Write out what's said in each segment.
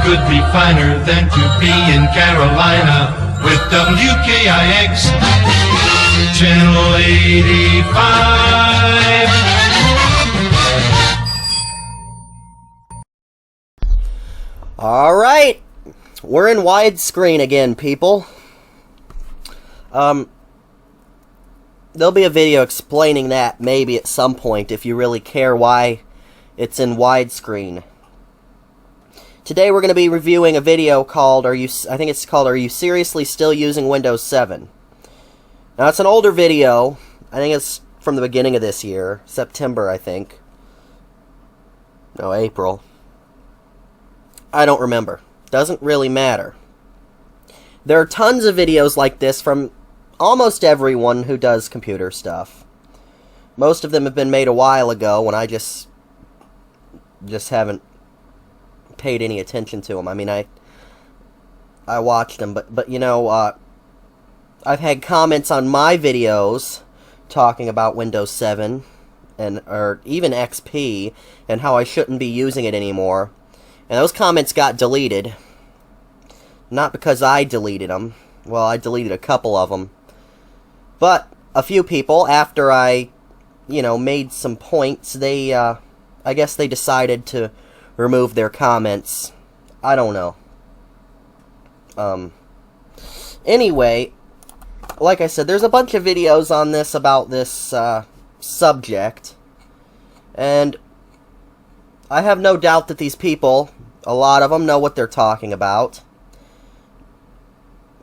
could be finer than to be in Carolina with WKIX Channel 85. All right, we're in widescreen again, people. There'll be a video explaining that maybe at some point if you really care why it's in widescreen. Today we're going to be reviewing a video called I think it's called Are You Seriously Still Using Windows 7? Now it's an older video. I think it's from the beginning of this year, September, I think. No, April. I don't remember. Doesn't really matter. There are tons of videos like this from almost everyone who does computer stuff. Most of them have been made a while ago when I just haven't paid any attention to them. I mean, I watched them, but you know, I've had comments on my videos talking about Windows 7 or even XP and how I shouldn't be using it anymore. And those comments got deleted. Not because I deleted them. Well, I deleted a couple of them. But a few people, after I, made some points, they, I guess they decided to remove their comments. I don't know. Anyway, like I said, there's a bunch of videos on this about this, subject. And I have no doubt that these people, a lot of them, know what they're talking about.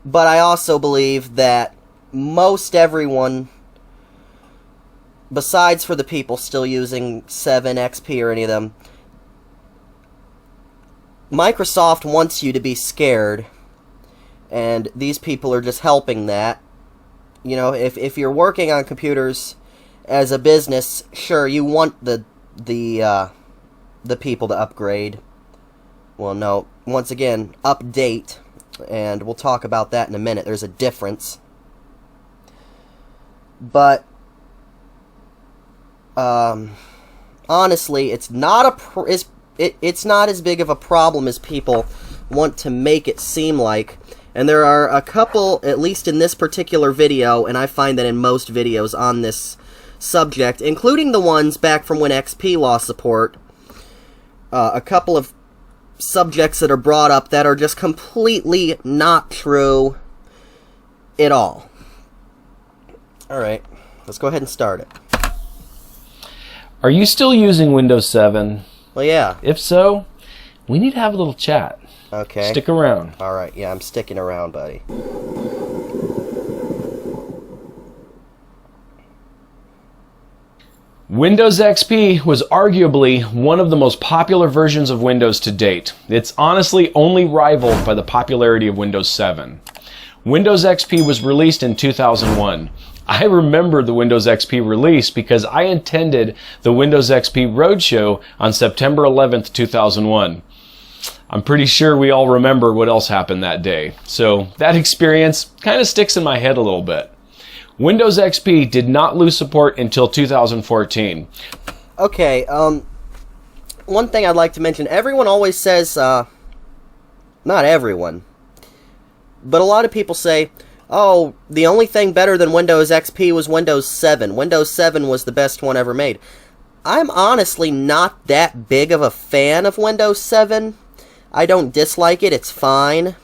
But I also believe that most everyone, besides for the people still using 7, XP, or any of them, Microsoft wants you to be scared, and these people are just helping that. You know, if you're working on computers as a business, sure, you want the people to upgrade. Well, no, once again, update, and we'll talk about that in a minute. There's a difference. But honestly, it's not it's not as big of a problem as people want to make it seem like. And there are a couple, at least in this particular video, and I find that in most videos on this subject, including the ones back from when XP lost support, a couple of subjects that are brought up that are just completely not true at all. Alright, let's go ahead and start it. Are you still using Windows 7? Well, yeah. If so, we need to have a little chat. Okay. Stick around. Alright, yeah, I'm sticking around, buddy. Windows XP was arguably one of the most popular versions of Windows to date. It's honestly only rivaled by the popularity of Windows 7. Windows XP was released in 2001. I remember the Windows XP release because I attended the Windows XP Roadshow on September 11th, 2001. I'm pretty sure we all remember what else happened that day. So that experience kind of sticks in my head a little bit. Windows XP did not lose support until 2014. Okay, one thing I'd like to mention, everyone always says, not everyone, but a lot of people say, oh, the only thing better than Windows XP was Windows 7. Windows 7 was the best one ever made. I'm honestly not that big of a fan of Windows 7. I don't dislike it, it's fine.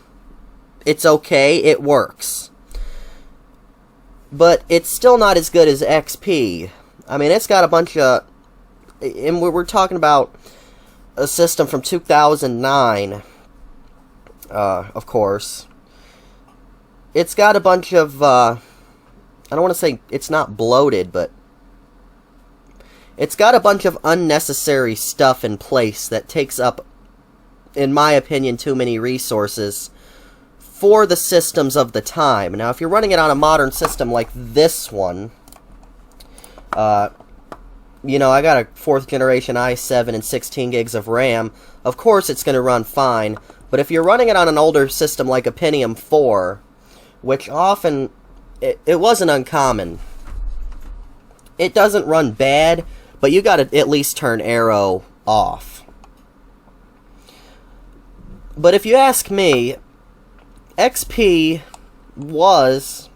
It's okay, it works. But it's still not as good as XP. I mean, it's got a bunch of... And we're talking about a system from 2009, of course. It's got a bunch of... I don't want to say it's not bloated, but... It's got a bunch of unnecessary stuff in place that takes up, in my opinion, too many resources for the systems of the time. Now, if you're running it on a modern system like this one, I got a 4th generation i7 and 16 gigs of RAM. Of course, it's going to run fine. But if you're running it on an older system like a Pentium 4, which often, it wasn't uncommon. It doesn't run bad, but you got to at least turn Aero off. But if you ask me, XP was,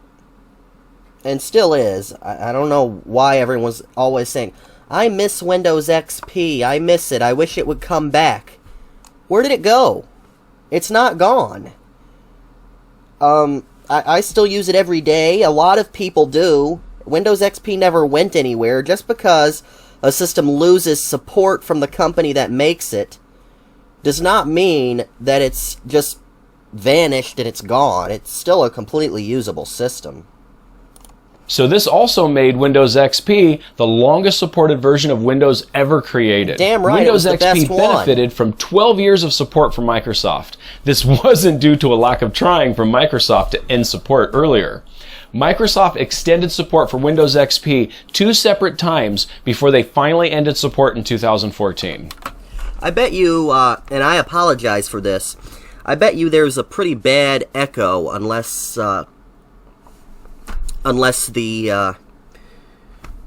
and still is, I don't know why everyone's always saying, I miss Windows XP, I miss it, I wish it would come back. Where did it go? It's not gone. I still use it every day, a lot of people do. Windows XP never went anywhere. Just because a system loses support from the company that makes it does not mean that it's just vanished and it's gone. It's still a completely usable system. So this also made Windows XP the longest supported version of Windows ever created. Damn right, Windows it was the XP best one. benefited from 12 years of support from Microsoft. This wasn't due to a lack of trying from Microsoft to end support earlier. Microsoft extended support for Windows XP 2 separate times before they finally ended support in 2014. I bet you, and I apologize for this, I bet you there's a pretty bad echo unless the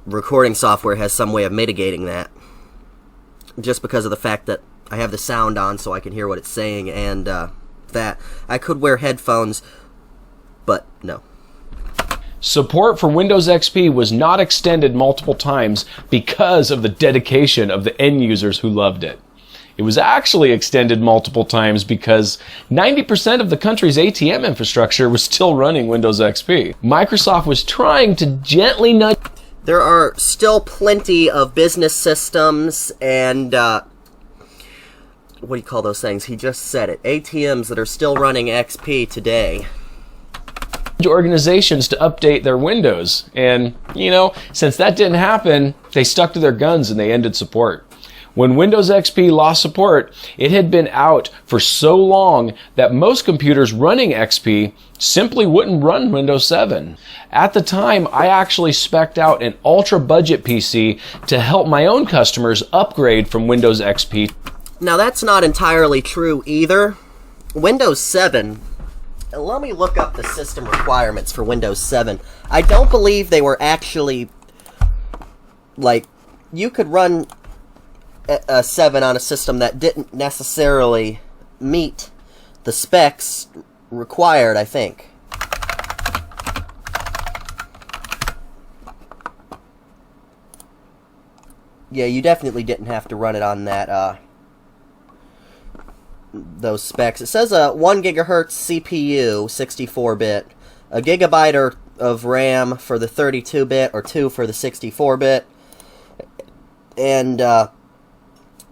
recording software has some way of mitigating that. Just because of the fact that I have the sound on so I can hear what it's saying, and that I could wear headphones, but no. Support for Windows XP was not extended multiple times because of the dedication of the end users who loved it. It was actually extended multiple times because 90% of the country's ATM infrastructure was still running Windows XP. Microsoft was trying to gently nudge... There are still plenty of business systems and, what do you call those things? He just said it. ATMs that are still running XP today. Organizations to update their Windows. And, you know, since that didn't happen, they stuck to their guns and they ended support. When Windows XP lost support, it had been out for so long that most computers running XP simply wouldn't run Windows 7. At the time, I actually spec'd out an ultra-budget PC to help my own customers upgrade from Windows XP. Now that's not entirely true either. Windows 7, let me look up the system requirements for Windows 7. I don't believe they were actually, like, you could run a 7 on a system that didn't necessarily meet the specs required, I think. Yeah, you definitely didn't have to run it on that, those specs. It says a 1 gigahertz CPU, 64-bit, a gigabyte of RAM for the 32-bit, or 2 for the 64-bit, and,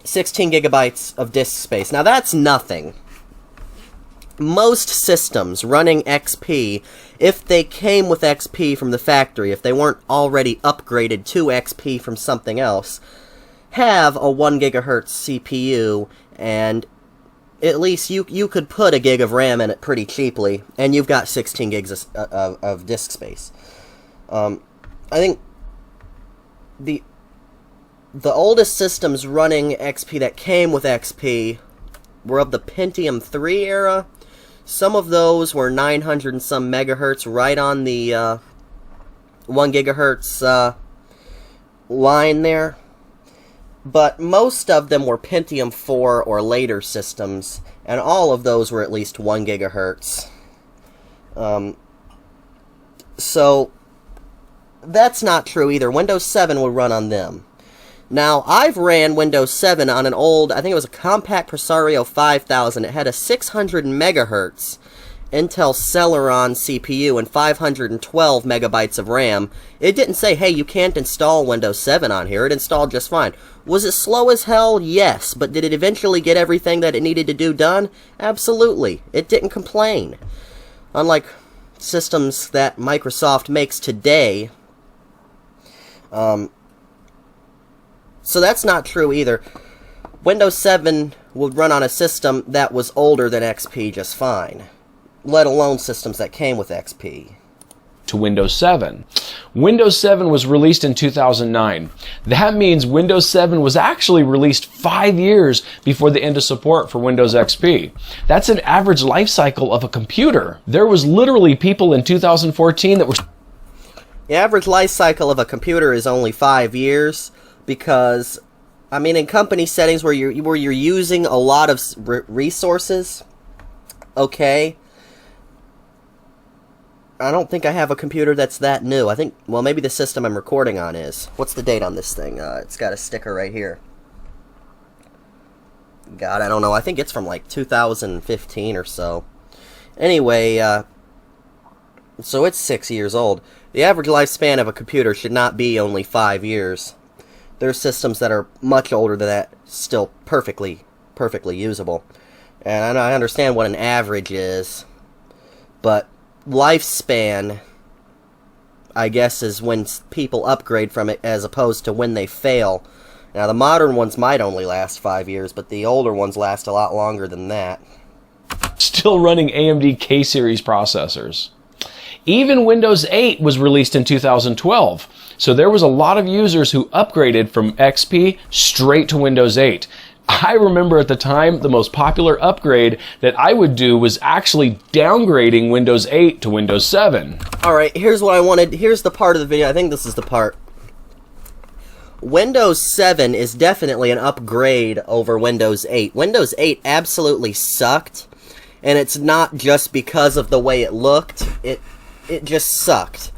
16 gigabytes of disk space. Now that's nothing. Most systems running XP, if they came with XP from the factory, if they weren't already upgraded to XP from something else, have a 1 gigahertz CPU, and at least you could put a gig of RAM in it pretty cheaply, and you've got 16 gigs of disk space. I think the oldest systems running XP that came with XP were of the Pentium 3 era. Some of those were 900 and some megahertz, right on the 1 gigahertz line there. But most of them were Pentium 4 or later systems, and all of those were at least 1 gigahertz. So that's not true either. Windows 7 will run on them. Now, I've ran Windows 7 on an old, I think it was a Compact Presario 5000. It had a 600 megahertz Intel Celeron CPU and 512 megabytes of RAM. It didn't say, hey, you can't install Windows 7 on here. It installed just fine. Was it slow as hell? Yes. But did it eventually get everything that it needed to do done? Absolutely. It didn't complain. Unlike systems that Microsoft makes today, so that's not true either. Windows 7 would run on a system that was older than XP just fine, let alone systems that came with XP. To Windows 7. Windows 7 was released in 2009. That means Windows 7 was actually released 5 years before the end of support for Windows XP. That's an average life cycle of a computer. There was literally people in 2014 that were... The average life cycle of a computer is only 5 years. Because, I mean, in company settings where you're using a lot of resources, okay. I don't think I have a computer that's that new. I think, well, maybe the system I'm recording on is. What's the date on this thing? It's got a sticker right here. God, I don't know. I think it's from like 2015 or so. Anyway, so it's 6 years old. The average lifespan of a computer should not be only 5 years. There are systems that are much older than that, still perfectly usable. And I understand what an average is, but lifespan, I guess, is when people upgrade from it as opposed to when they fail. Now, the modern ones might only last 5 years, but the older ones last a lot longer than that. Still running AMD K-series processors. Even Windows 8 was released in 2012, so there was a lot of users who upgraded from XP straight to Windows 8. I remember at the time the most popular upgrade that I would do was actually downgrading Windows 8 to Windows 7. Alright, here's what I wanted. Here's the part of the video. I think this is the part. Windows 7 is definitely an upgrade over Windows 8. Windows 8 absolutely sucked, and it's not just because of the way it looked. It just sucked.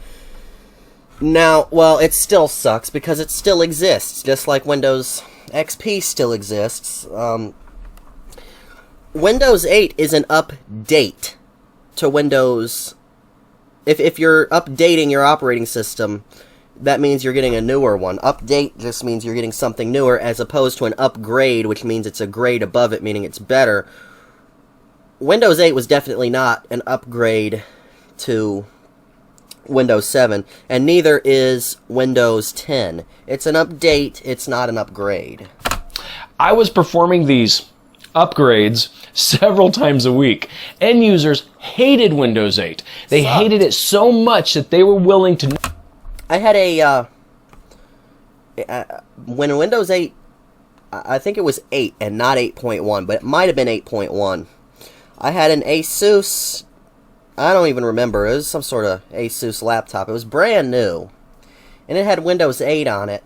Now, well, it still sucks because it still exists, just like Windows XP still exists. Windows 8 is an update to Windows. If you're updating your operating system, that means you're getting a newer one. Update just means you're getting something newer, as opposed to an upgrade, which means it's a grade above it, meaning it's better. Windows 8 was definitely not an upgrade to Windows 7, and neither is Windows 10. It's an update, it's not an upgrade. I was performing these upgrades several times a week. End users hated Windows 8. They hated it so much that they were willing to... I had a, when Windows 8, I think it was 8 and not 8.1, but it might have been 8.1. I had an Asus, I don't even remember, it was some sort of Asus laptop. It was brand new, and it had Windows 8 on it,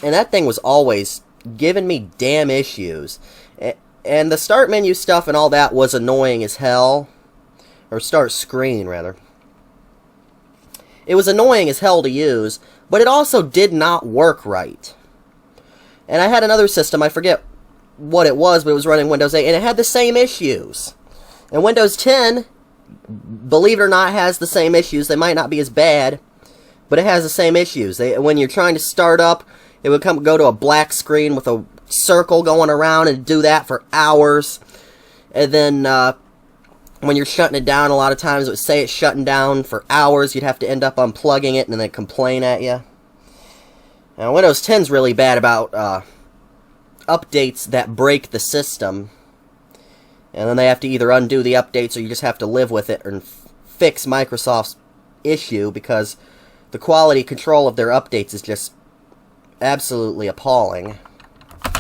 and that thing was always giving me damn issues. And the start menu stuff and all that was annoying as hell, or start screen, rather. It was annoying as hell to use, but it also did not work right. And I had another system, I forget what it was, but it was running Windows 8, and it had the same issues. And Windows 10, believe it or not, has the same issues. They might not be as bad, but it has the same issues. When you're trying to start up, it would go to a black screen with a circle going around, and do that for hours. And then when you're shutting it down, a lot of times it would say it's shutting down for hours. You'd have to end up unplugging it, and then they'd complain at you. Now, Windows 10's really bad about updates that break the system, and then they have to either undo the updates, or you just have to live with it and fix Microsoft's issue, because the quality control of their updates is just absolutely appalling.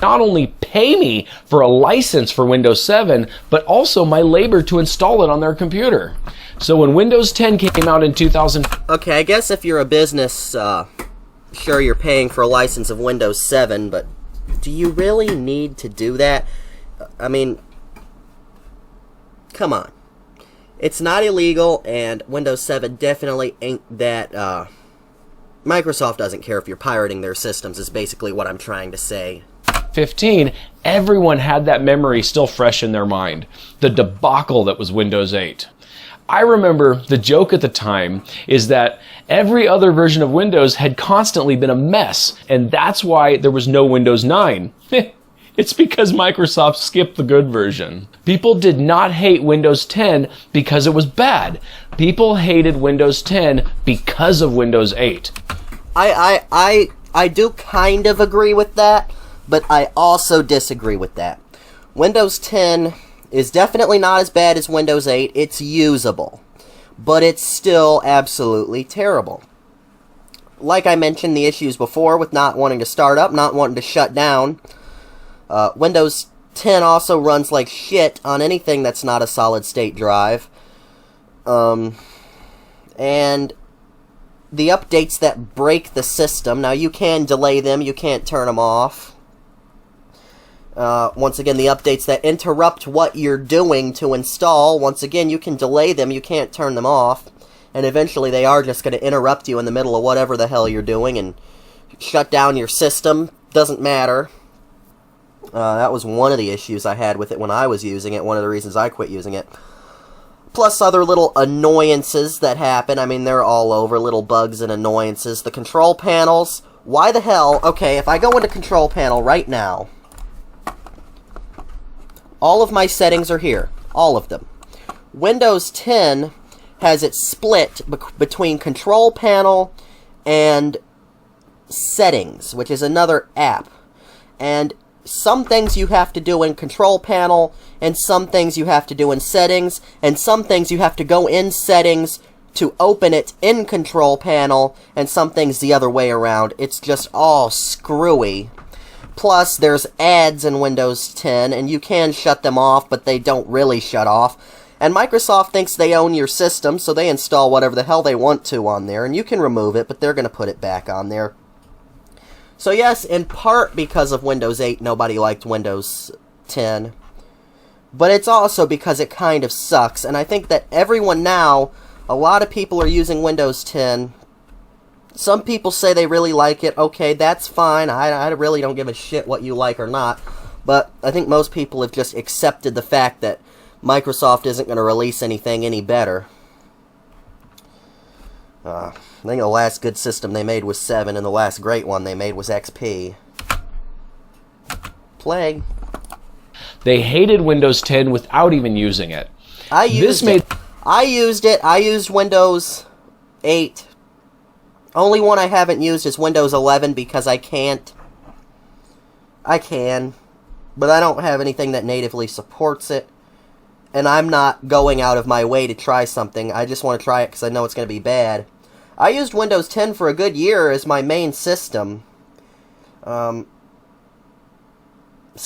Not only pay me for a license for Windows 7, but also my labor to install it on their computer. So when Windows 10 came out in 2000... Okay, I guess if you're a business, sure, you're paying for a license of Windows 7, but do you really need to do that? I mean, come on. It's not illegal, and Windows 7 definitely ain't that, Microsoft doesn't care if you're pirating their systems, is basically what I'm trying to say. 15, everyone had that memory still fresh in their mind. The debacle that was Windows 8. I remember the joke at the time is that every other version of Windows had constantly been a mess, and that's why there was no Windows 9. It's because Microsoft skipped the good version. People did not hate Windows 10 because it was bad. People hated Windows 10 because of Windows 8. I do kind of agree with that, but I also disagree with that. Windows 10 is definitely not as bad as Windows 8. It's usable, but it's still absolutely terrible. Like I mentioned the issues before with not wanting to start up, not wanting to shut down. Windows 10 also runs like shit on anything that's not a solid-state drive. And the updates that break the system, now you can delay them, you can't turn them off. Once again, the updates that interrupt what you're doing to install, once again, you can delay them, you can't turn them off, and eventually they are just going to interrupt you in the middle of whatever the hell you're doing and shut down your system. Doesn't matter. That was one of the issues I had with it when I was using it, one of the reasons I quit using it. Plus other little annoyances that happen. I mean, they're all over, little bugs and annoyances. The control panels, why the hell? Okay, if I go into control panel right now, all of my settings are here. All of them. Windows 10 has it split between control panel and settings, which is another app. And some things you have to do in control panel, and some things you have to do in settings, and some things you have to go in settings to open it in control panel, and some things the other way around. It's just all screwy. Plus, there's ads in Windows 10, and you can shut them off, but they don't really shut off. And Microsoft thinks they own your system, so they install whatever the hell they want to on there, and you can remove it, but they're going to put it back on there. So yes, in part because of Windows 8, nobody liked Windows 10. But it's also because it kind of sucks, and I think that everyone now, a lot of people are using Windows 10. Some people say they really like it. Okay, that's fine. I really don't give a shit what you like or not. But I think most people have just accepted the fact that Microsoft isn't going to release anything any better. I think the last good system they made was 7, and the last great one they made was XP. Plague. They hated Windows 10 without even using it. I used it. I used Windows 8. Only one I haven't used is Windows 11 because I can't. I can, but I don't have anything that natively supports it. And I'm not going out of my way to try something. I just want to try it because I know it's going to be bad. I used Windows 10 for a good year as my main system. So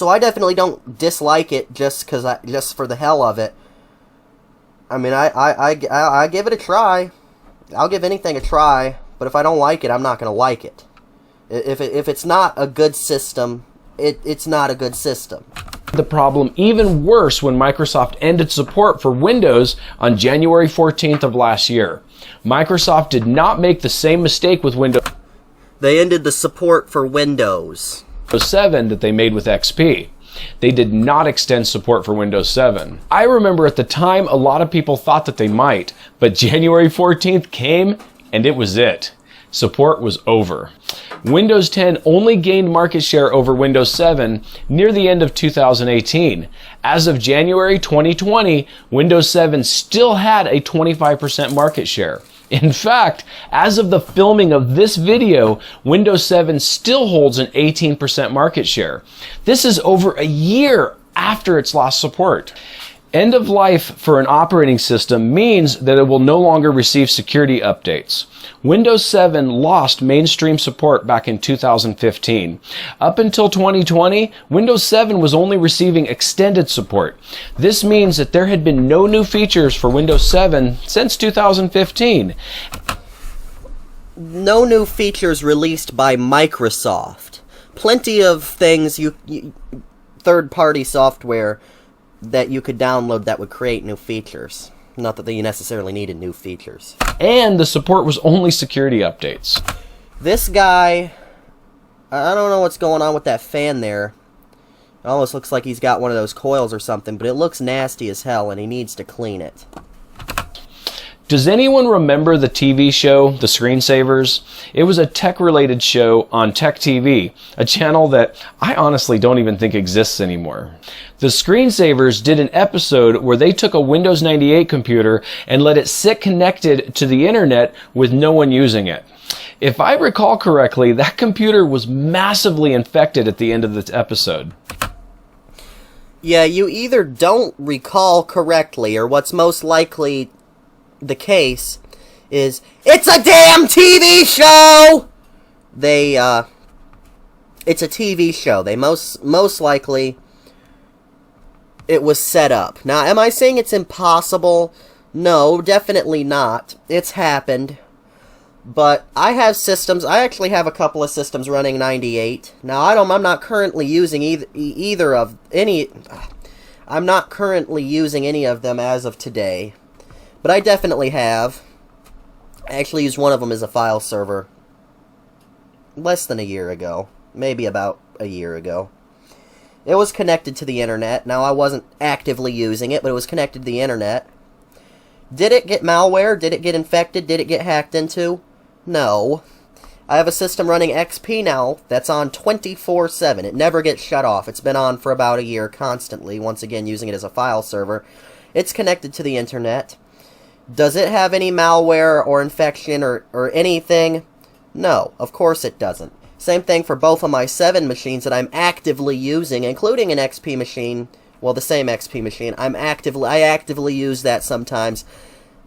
I definitely don't dislike it just for the hell of it. I mean, I give it a try. I'll give anything a try. But if I don't like it, I'm not going to like it. If it's not a good system, it's not a good system. The problem even worse when Microsoft ended support for Windows on January 14th of last year. Microsoft did not make the same mistake with Windows. They ended the support for Windows 7 that they made with XP. They did not extend support for Windows 7. I remember at the time a lot of people thought that they might, but January 14th came and it was it. Support was over. Windows 10 only gained market share over Windows 7 near the end of 2018. As of January 2020, Windows 7 still had a 25% market share. In fact, as of the filming of this video, Windows 7 still holds an 18% market share. This is over a year after its lost support. End of life for an operating system means that it will no longer receive security updates. Windows 7 lost mainstream support back in 2015. Up until 2020, Windows 7 was only receiving extended support. This means that there had been no new features for Windows 7 since 2015. No new features released by Microsoft. Plenty of things, third-party software that you could download that would create new features. Not that you necessarily needed new features. And the support was only security updates. This guy, I don't know what's going on with that fan there. It almost looks like he's got one of those coils or something, but it looks nasty as hell and he needs to clean it. Does anyone remember the TV show, The Screensavers? It was a tech-related show on Tech TV, a channel that I honestly don't even think exists anymore. The Screensavers did an episode where they took a Windows 98 computer and let it sit connected to the internet with no one using it. If I recall correctly, that computer was massively infected at the end of this episode. Yeah, you either don't recall correctly, or what's most likely the case is, it's a damn TV show! It's a TV show. They most likely, it was set up. Now, am I saying it's impossible? No, definitely not. It's happened. But I have systems. I actually have a couple of systems running 98. Now I'm not currently using I'm not currently using any of them as of today. But I definitely have. I actually used one of them as a file server less than a year ago. Maybe about a year ago. It was connected to the internet. Now, I wasn't actively using it, but it was connected to the internet. Did it get malware? Did it get infected? Did it get hacked into? No. I have a system running XP now that's on 24/7. It never gets shut off. It's been on for about a year constantly, once again using it as a file server. It's connected to the internet. Does it have any malware or infection or anything? No, of course it doesn't. Same thing for both of my 7 machines that I'm actively using, including an XP machine. Well, the same XP machine. I actively use that sometimes.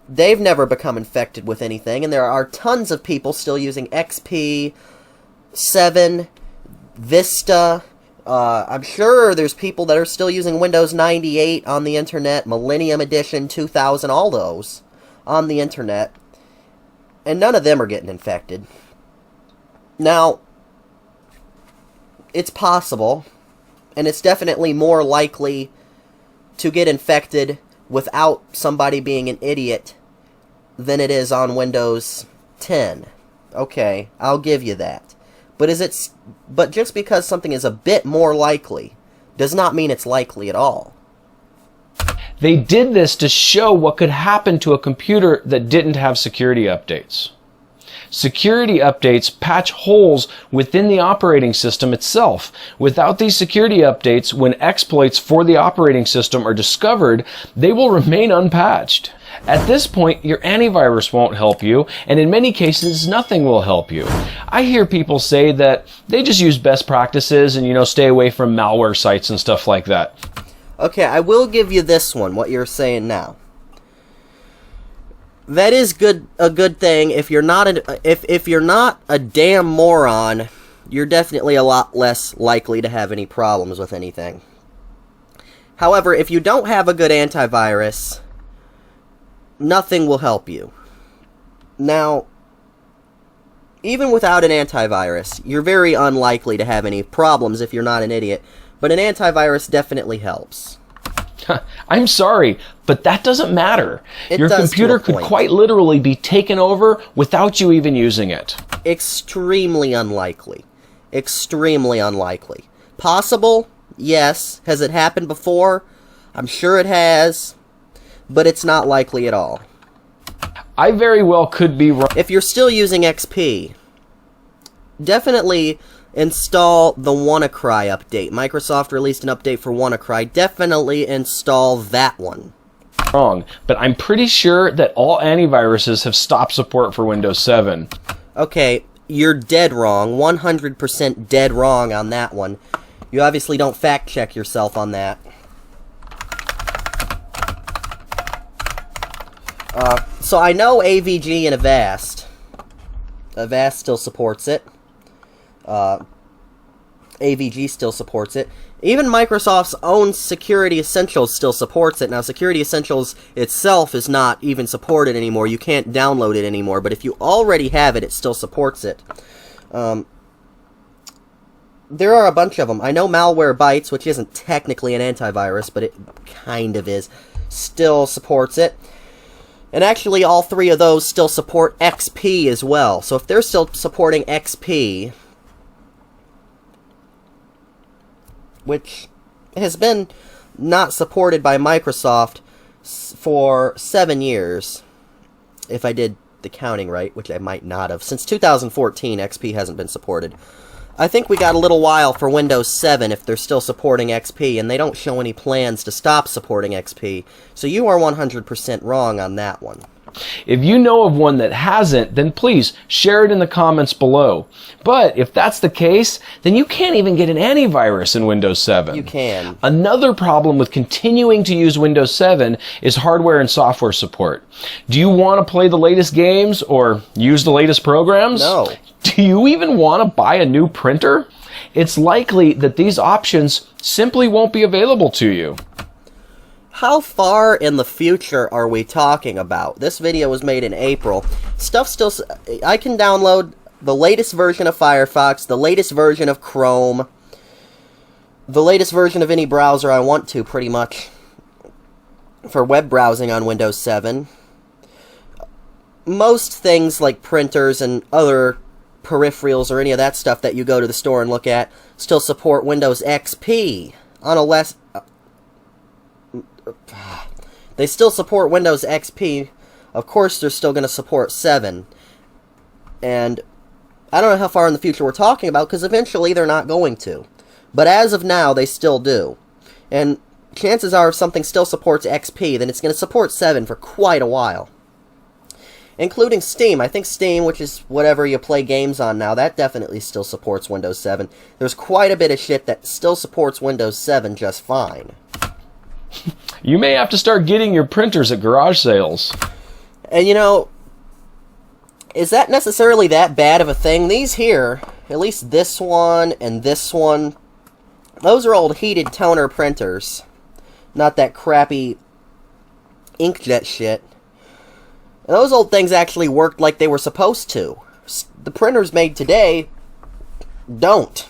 They've never become infected with anything, and there are tons of people still using XP, 7, Vista. I'm sure there's people that are still using Windows 98 on the internet, Millennium Edition, 2000, all those on the internet. And none of them are getting infected. Now, it's possible, and it's definitely more likely to get infected without somebody being an idiot than it is on Windows 10. Okay, I'll give you that. But just because something is a bit more likely does not mean it's likely at all. They did this to show what could happen to a computer that didn't have security updates. Security updates patch holes within the operating system itself. Without these security updates, when exploits for the operating system are discovered, they will remain unpatched. At this point, your antivirus won't help you, and in many cases, nothing will help you. I hear people say that they just use best practices and, stay away from malware sites and stuff like that. Okay, I will give you this one, what you're saying now. That is a good thing. If you're not a damn moron, you're definitely a lot less likely to have any problems with anything. However, if you don't have a good antivirus, nothing will help you. Now, even without an antivirus, you're very unlikely to have any problems if you're not an idiot, but an antivirus definitely helps. I'm sorry, but that doesn't matter. Your computer could quite literally be taken over without you even using it. Extremely unlikely. Extremely unlikely. Possible? Yes. Has it happened before? I'm sure it has. But it's not likely at all. I very well could be wrong. If you're still using XP, definitely install the WannaCry update. Microsoft released an update for WannaCry. Definitely install that one. Wrong, but I'm pretty sure that all antiviruses have stopped support for Windows 7. Okay, you're dead wrong. 100% dead wrong on that one. You obviously don't fact check yourself on that. So I know AVG and Avast. Avast still supports it. AVG still supports it. Even Microsoft's own Security Essentials still supports it. Now, Security Essentials itself is not even supported anymore. You can't download it anymore. But if you already have it, it still supports it. There are a bunch of them. I know Malwarebytes, which isn't technically an antivirus, but it kind of is, still supports it. And actually, all 3 of those still support XP as well. So if they're still supporting XP, which has been not supported by Microsoft for 7 years, if I did the counting right, which I might not have. Since 2014, XP hasn't been supported. I think we got a little while for Windows 7 if they're still supporting XP, and they don't show any plans to stop supporting XP. So you are 100% wrong on that one. If you know of one that hasn't, then please share it in the comments below. But if that's the case, then you can't even get an antivirus in Windows 7. You can. Another problem with continuing to use Windows 7 is hardware and software support. Do you want to play the latest games or use the latest programs? No. Do you even want to buy a new printer? It's likely that these options simply won't be available to you. How far in the future are we talking about? This video was made in April. Stuff still... I can download the latest version of Firefox, the latest version of Chrome, the latest version of any browser I want to, pretty much, for web browsing on Windows 7. Most things like printers and other peripherals or any of that stuff that you go to the store and look at still support Windows XP on a less... They still support Windows XP. Of course, they're still going to support 7. And I don't know how far in the future we're talking about, because eventually they're not going to. But as of now, they still do. And chances are, if something still supports XP, then it's going to support 7 for quite a while. Including Steam. I think Steam, which is whatever you play games on now, that definitely still supports Windows 7. There's quite a bit of shit that still supports Windows 7 just fine. You may have to start getting your printers at garage sales. And you know, is that necessarily that bad of a thing? These here, at least this one and this one, those are old heated toner printers. Not that crappy inkjet shit. And those old things actually worked like they were supposed to. The printers made today don't.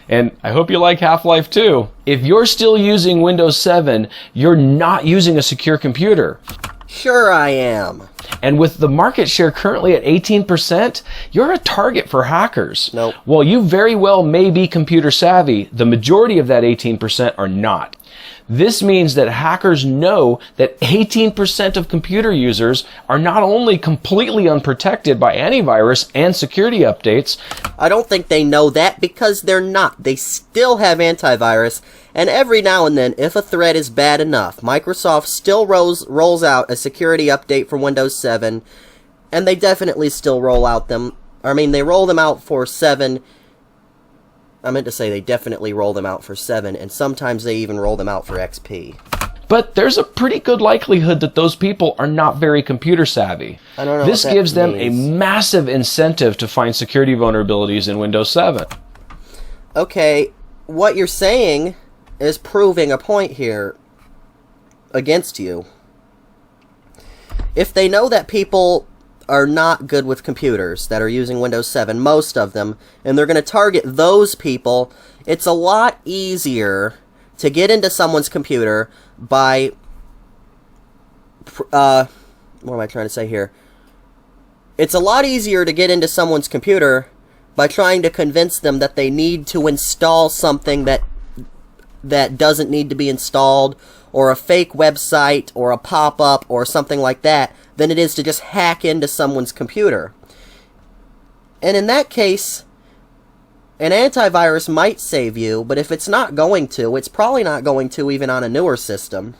And I hope you like Half-Life 2. If you're still using Windows 7, you're not using a secure computer. Sure I am. And with the market share currently at 18%, you're a target for hackers. Nope. While you very well may be computer savvy, the majority of that 18% are not. This means that hackers know that 18% of computer users are not only completely unprotected by antivirus and security updates. I don't think they know that, because they're not. They still have antivirus, and every now and then, if a threat is bad enough, Microsoft still rolls out a security update for Windows 7, and they definitely still roll out them. I mean, they roll them out for 7. I meant to say they definitely roll them out for 7, and sometimes they even roll them out for XP. But there's a pretty good likelihood that those people are not very computer savvy. I don't know. This gives them a massive incentive to find security vulnerabilities in Windows 7. Okay, what you're saying is proving a point here against you. If they know that people are not good with computers that are using Windows 7, most of them, and they're going to target those people, it's a lot easier to get into someone's computer by, what am I trying to say here? It's a lot easier to get into someone's computer by trying to convince them that they need to install something that doesn't need to be installed, or a fake website, or a pop-up, or something like that, than it is to just hack into someone's computer. And in that case, an antivirus might save you, but if it's not going to, it's probably not going to even on a newer system.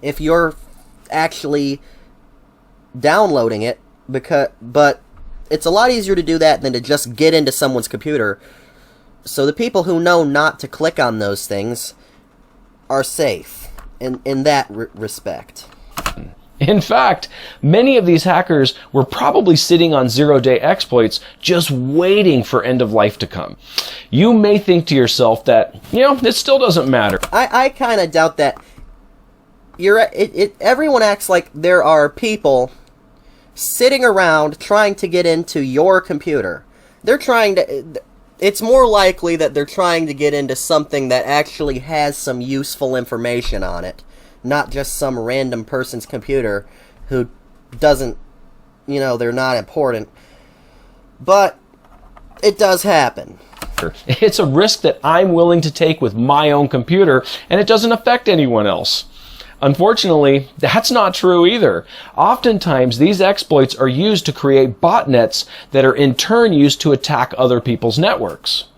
If you're actually downloading it, but it's a lot easier to do that than to just get into someone's computer. So the people who know not to click on those things are safe in that respect. In fact, many of these hackers were probably sitting on zero-day exploits just waiting for end of life to come. You may think to yourself that, it still doesn't matter. I kind of doubt that. Everyone acts like there are people sitting around trying to get into your computer. It's more likely that they're trying to get into something that actually has some useful information on it. Not just some random person's computer who doesn't, they're not important. But it does happen. It's a risk that I'm willing to take with my own computer, and it doesn't affect anyone else. Unfortunately, that's not true either. Oftentimes, these exploits are used to create botnets that are in turn used to attack other people's networks.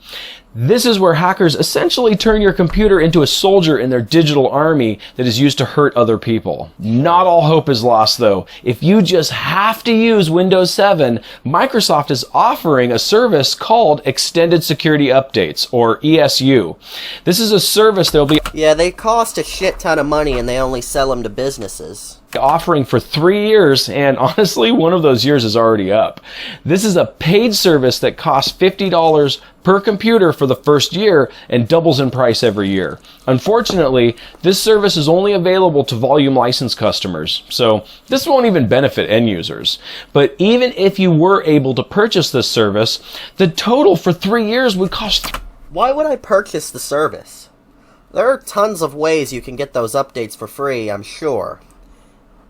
This is where hackers essentially turn your computer into a soldier in their digital army that is used to hurt other people. Not all hope is lost, though. If you just have to use Windows 7, Microsoft is offering a service called Extended Security Updates, or ESU. This is a service that will be... Yeah, they cost a shit ton of money and they only sell them to businesses. offering for 3 years, and honestly, one of those years is already up. This is a paid service that costs $50 per computer for the first year and doubles in price every year. Unfortunately, this service is only available to volume license customers, so this won't even benefit end users. But even if you were able to purchase this service, the total for 3 years would cost... Why would I purchase the service? There are tons of ways you can get those updates for free, I'm sure.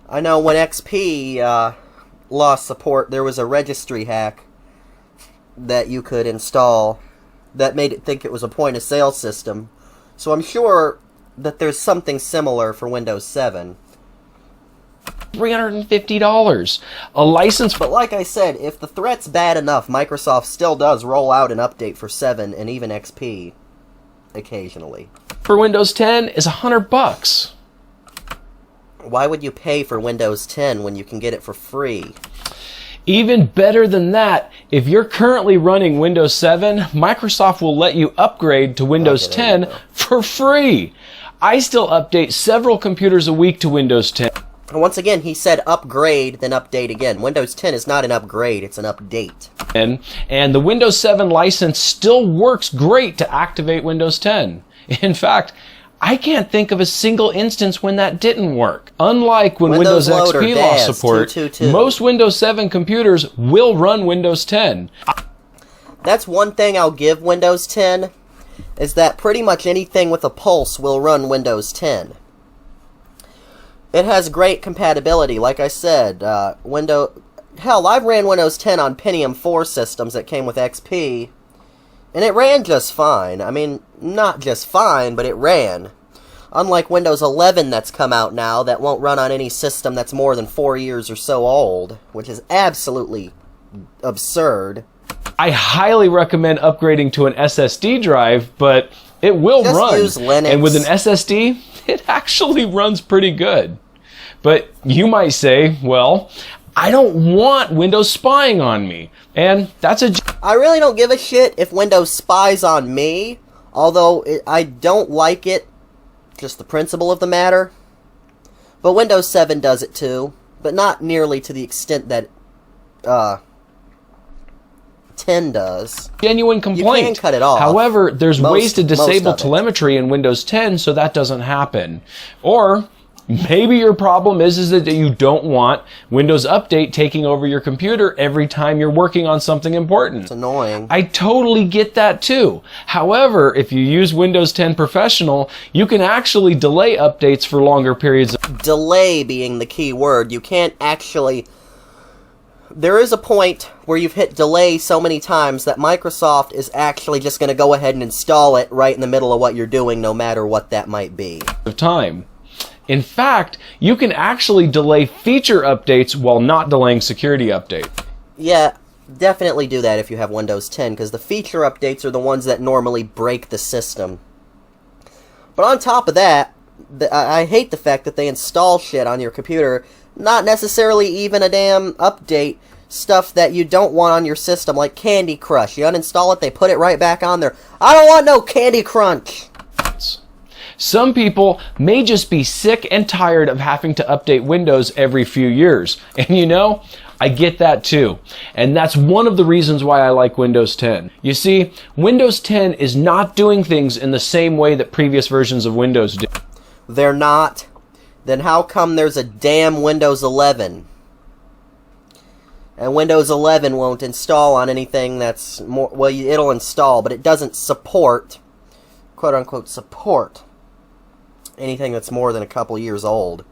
I know when XP lost support, there was a registry hack that you could install that made it think it was a point-of-sale system. So I'm sure that there's something similar for Windows 7. $350. A license... But like I said, if the threat's bad enough, Microsoft still does roll out an update for 7 and even XP occasionally. For Windows 10 is $100. Why would you pay for Windows 10 when you can get it for free? Even better than that, if you're currently running Windows 7, Microsoft will let you upgrade to Windows 10 for free. I still update several computers a week to Windows 10. Once again, he said upgrade, then update again. Windows 10 is not an upgrade, it's an update. And the Windows 7 license still works great to activate Windows 10. In fact, I can't think of a single instance when that didn't work. Unlike when Windows XP lost support, 222. Most Windows 7 computers will run Windows 10. That's one thing I'll give Windows 10, is that pretty much anything with a pulse will run Windows 10. It has great compatibility, like I said. Hell, I've ran Windows 10 on Pentium 4 systems that came with XP, and it ran just fine. I mean, not just fine, but it ran. Unlike Windows 11 that's come out now, that won't run on any system that's more than 4 years or so old, which is absolutely absurd. I highly recommend upgrading to an SSD drive, but it will just run. Use Linux. And with an SSD, it actually runs pretty good. But you might say, well, I don't want Windows spying on me. And that's I really don't give a shit if Windows spies on me, although I don't like it, just the principle of the matter. But Windows 7 does it too, but not nearly to the extent that 10 does. Genuine complaint. You can cut it off. However, there's ways to disable telemetry in Windows 10 so that doesn't happen. Or maybe your problem is that you don't want Windows Update taking over your computer every time you're working on something important. It's annoying. I totally get that too. However, if you use Windows 10 Professional, you can actually delay updates for longer periods. Delay being the key word. You can't actually... There is a point where you've hit delay so many times that Microsoft is actually just going to go ahead and install it right in the middle of what you're doing, no matter what that might be. Of time. In fact, you can actually delay feature updates while not delaying security updates. Yeah, definitely do that if you have Windows 10, because the feature updates are the ones that normally break the system. But on top of that, I hate the fact that they install shit on your computer, not necessarily even a damn update, stuff that you don't want on your system, like Candy Crush. You uninstall it, they put it right back on there. I don't want no Candy Crunch! Some people may just be sick and tired of having to update Windows every few years. And you know, I get that too. And that's one of the reasons why I like Windows 10. You see, Windows 10 is not doing things in the same way that previous versions of Windows do. They're not? Then how come there's a damn Windows 11? And Windows 11 won't install on anything that's more... Well, it'll install, but it doesn't support, quote-unquote, support anything that's more than a couple years old.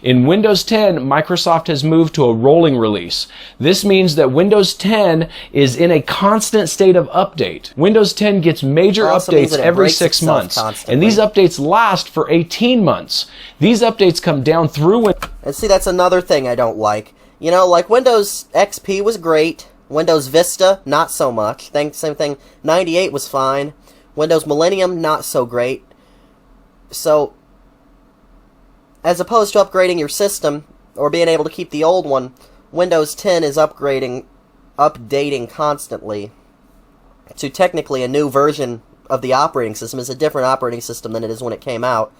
In Windows 10, Microsoft has moved to a rolling release. This means that Windows 10 is in a constant state of update. Windows 10 gets major updates every 6 months, and these updates last for 18 months. These updates come down through... And see, that's another thing I don't like. You know, like Windows XP was great. Windows Vista, not so much. Same thing, 98 was fine. Windows Millennium, not so great. So, as opposed to upgrading your system, or being able to keep the old one, Windows 10 is updating constantly to technically a new version of the operating system. It's a different operating system than it is when it came out.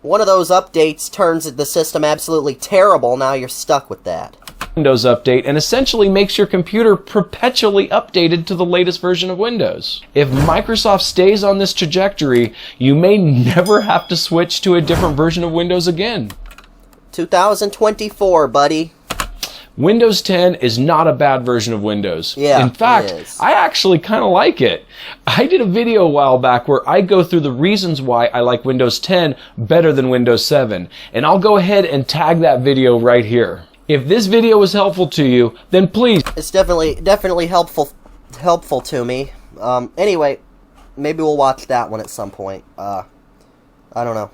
one of those updates turns the system absolutely terrible, now you're stuck with that. Windows update and essentially makes your computer perpetually updated to the latest version of Windows. If Microsoft stays on this trajectory, you may never have to switch to a different version of Windows again. 2024, buddy. Windows 10 is not a bad version of Windows. Yeah, in fact, it is. I actually kind of like it. I did a video a while back where I go through the reasons why I like Windows 10 better than Windows 7, and I'll go ahead and tag that video right here. If this video was helpful to you, then please... It's definitely helpful to me. Anyway, maybe we'll watch that one at some point. I don't know.